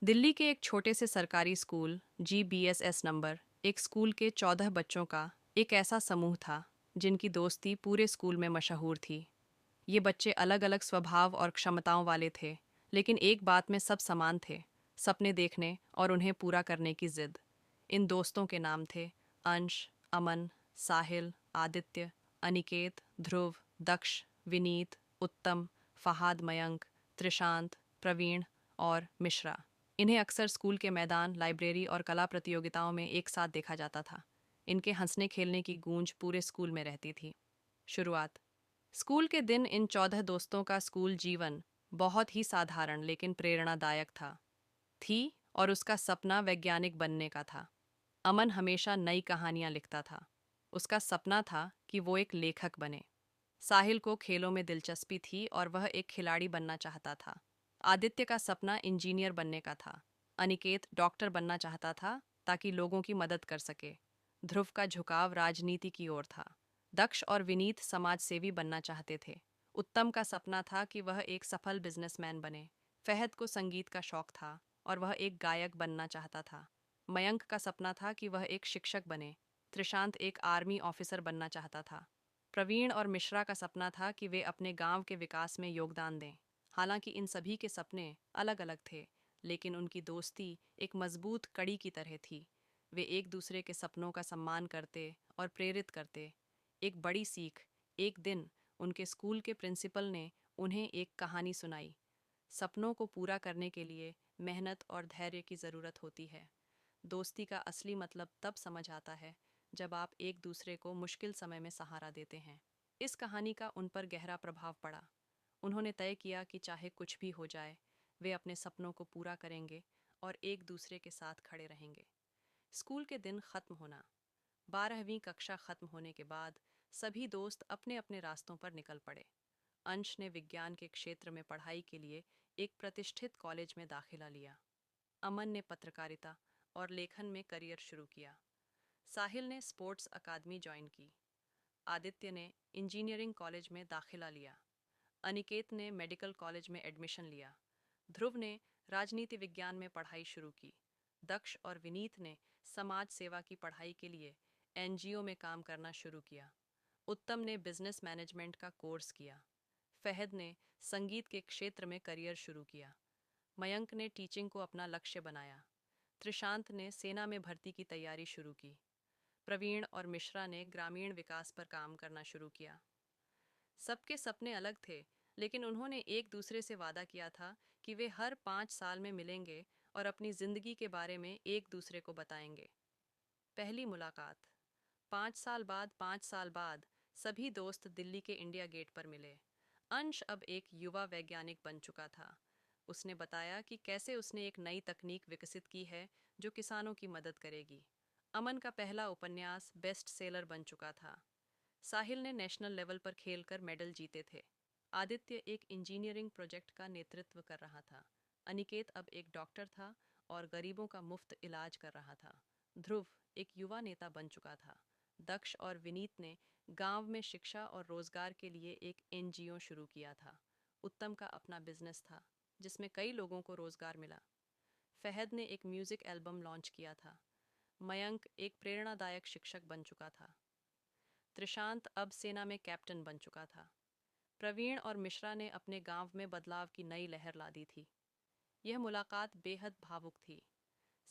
दिल्ली के एक छोटे से सरकारी स्कूल GBSS नंबर एक स्कूल के 14 बच्चों का एक ऐसा समूह था जिनकी दोस्ती पूरे स्कूल में मशहूर थी। ये बच्चे अलग अलग स्वभाव और क्षमताओं वाले थे, लेकिन एक बात में सब समान थे: सपने देखने और उन्हें पूरा करने की जिद। इन दोस्तों के नाम थे अंश, अमन, साहिल, आदित्य, अनिकेत, ध्रुव, दक्ष, विनीत, उत्तम, फहाद, मयंक, त्रिशांत, प्रवीण और मिश्रा। इन्हें अक्सर स्कूल के मैदान, लाइब्रेरी और कला प्रतियोगिताओं में एक साथ देखा जाता था। इनके हंसने खेलने की गूंज पूरे स्कूल में रहती थी। शुरुआत। स्कूल के दिन इन 14 दोस्तों का स्कूल जीवन बहुत ही साधारण लेकिन प्रेरणादायक थी और उसका सपना वैज्ञानिक बनने का था। अमन हमेशा नई कहानियां लिखता था। उसका सपना था कि वो एक लेखक बने। साहिल को खेलों में दिलचस्पी थी और वह एक खिलाड़ी बनना चाहता था। आदित्य का सपना इंजीनियर बनने का था। अनिकेत डॉक्टर बनना चाहता था ताकि लोगों की मदद कर सके। ध्रुव का झुकाव राजनीति की ओर था। दक्ष और विनीत समाज सेवी बनना चाहते थे। उत्तम का सपना था कि वह एक सफल बिजनेसमैन बने। फहद को संगीत का शौक था और वह एक गायक बनना चाहता था। मयंक का सपना था कि वह एक शिक्षक बने। त्रिशांत एक आर्मी ऑफिसर बनना चाहता था। प्रवीण और मिश्रा का सपना था कि वे अपने गांव के विकास में योगदान दें। हालांकि इन सभी के सपने अलग अलग थे, लेकिन उनकी दोस्ती एक मजबूत कड़ी की तरह थी। वे एक दूसरे के सपनों का सम्मान करते और प्रेरित करते। एक बड़ी सीख। एक दिन उनके स्कूल के प्रिंसिपल ने उन्हें एक कहानी सुनाई। सपनों को पूरा करने के लिए मेहनत और धैर्य की ज़रूरत होती है। दोस्ती का असली मतलब तब समझ आता है जब आप एक दूसरे को मुश्किल समय में सहारा देते हैं। इस कहानी का उन पर गहरा प्रभाव पड़ा। उन्होंने तय किया कि चाहे कुछ भी हो जाए, वे अपने सपनों को पूरा करेंगे और एक दूसरे के साथ खड़े रहेंगे। स्कूल के दिन खत्म होना। 12वीं कक्षा खत्म होने के बाद सभी दोस्त अपने अपने रास्तों पर निकल पड़े। अंश ने विज्ञान के क्षेत्र में पढ़ाई के लिए एक प्रतिष्ठित कॉलेज में दाखिला लिया। अमन ने पत्रकारिता और लेखन में करियर शुरू किया। साहिल ने स्पोर्ट्स अकादमी ज्वाइन की। आदित्य ने इंजीनियरिंग कॉलेज में दाखिला लिया। अनिकेत ने मेडिकल कॉलेज में एडमिशन लिया। ध्रुव ने राजनीति विज्ञान में पढ़ाई शुरू की। दक्ष और विनीत ने समाज सेवा की पढ़ाई के लिए NGO में काम करना शुरू किया। उत्तम ने बिजनेस मैनेजमेंट का कोर्स किया। फहद ने संगीत के क्षेत्र में करियर शुरू किया। मयंक ने टीचिंग को अपना लक्ष्य बनाया। त्रिशांत ने सेना में भर्ती की तैयारी शुरू की। प्रवीण और मिश्रा ने ग्रामीण विकास पर काम करना शुरू किया। सबके सपने अलग थे, लेकिन उन्होंने एक दूसरे से वादा किया था कि वे हर 5 साल में मिलेंगे और अपनी जिंदगी के बारे में एक दूसरे को बताएंगे। पहली मुलाकात। 5 साल बाद सभी दोस्त दिल्ली के इंडिया गेट पर मिले। अंश अब एक युवा वैज्ञानिक बन चुका था। उसने बताया कि कैसे उसने एक नई तकनीक विकसित की है जो किसानों की मदद करेगी। अमन का पहला उपन्यास बेस्ट सेलर बन चुका था। साहिल ने नेशनल लेवल पर खेलकर मेडल जीते थे। आदित्य एक इंजीनियरिंग प्रोजेक्ट का नेतृत्व कर रहा था। अनिकेत अब एक डॉक्टर था और गरीबों का मुफ्त इलाज कर रहा था। ध्रुव एक युवा नेता बन चुका था। दक्ष और विनीत ने गांव में शिक्षा और रोजगार के लिए एक NGO शुरू किया था। उत्तम का अपना बिजनेस था जिसमें कई लोगों को रोजगार मिला। फहद ने एक म्यूजिक एल्बम लॉन्च किया था। मयंक एक प्रेरणादायक शिक्षक बन चुका था। त्रिशांत अब सेना में कैप्टन बन चुका था। प्रवीण और मिश्रा ने अपने गांव में बदलाव की नई लहर ला दी थी। यह मुलाकात बेहद भावुक थी।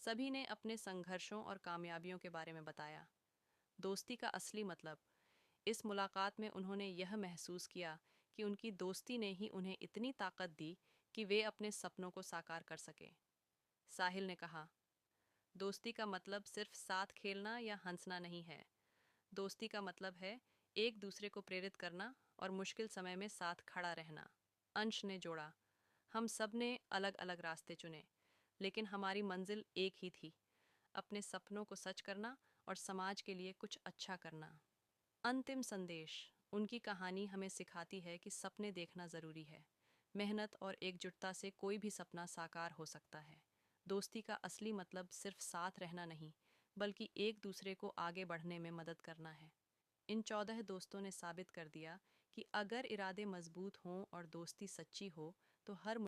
सभी ने अपने संघर्षों और कामयाबियों के बारे में बताया। दोस्ती का असली मतलब। इस मुलाकात में उन्होंने यह महसूस किया कि उनकी दोस्ती ने ही उन्हें इतनी ताकत दी कि वे अपने सपनों को साकार कर सके। साहिल ने कहा, दोस्ती का मतलब सिर्फ साथ खेलना या हंसना नहीं है। दोस्ती का मतलब है एक दूसरे को प्रेरित करना और मुश्किल समय में साथ खड़ा रहना। अंश ने जोड़ा, हम सब ने अलग अलग रास्ते चुने, लेकिन हमारी मंजिल एक ही थी: अपने सपनों को सच करना और समाज के लिए कुछ अच्छा करना। अंतिम संदेश। उनकी कहानी हमें सिखाती है कि सपने देखना ज़रूरी है। मेहनत और एकजुटता से कोई भी सपना साकार हो सकता है। दोस्ती का असली मतलब सिर्फ साथ रहना नहीं, बल्कि एक दूसरे को आगे बढ़ने में मदद करना है। इन 14 दोस्तों ने साबित कर दिया कि अगर इरादे मजबूत हों और दोस्ती सच्ची हो, तो हर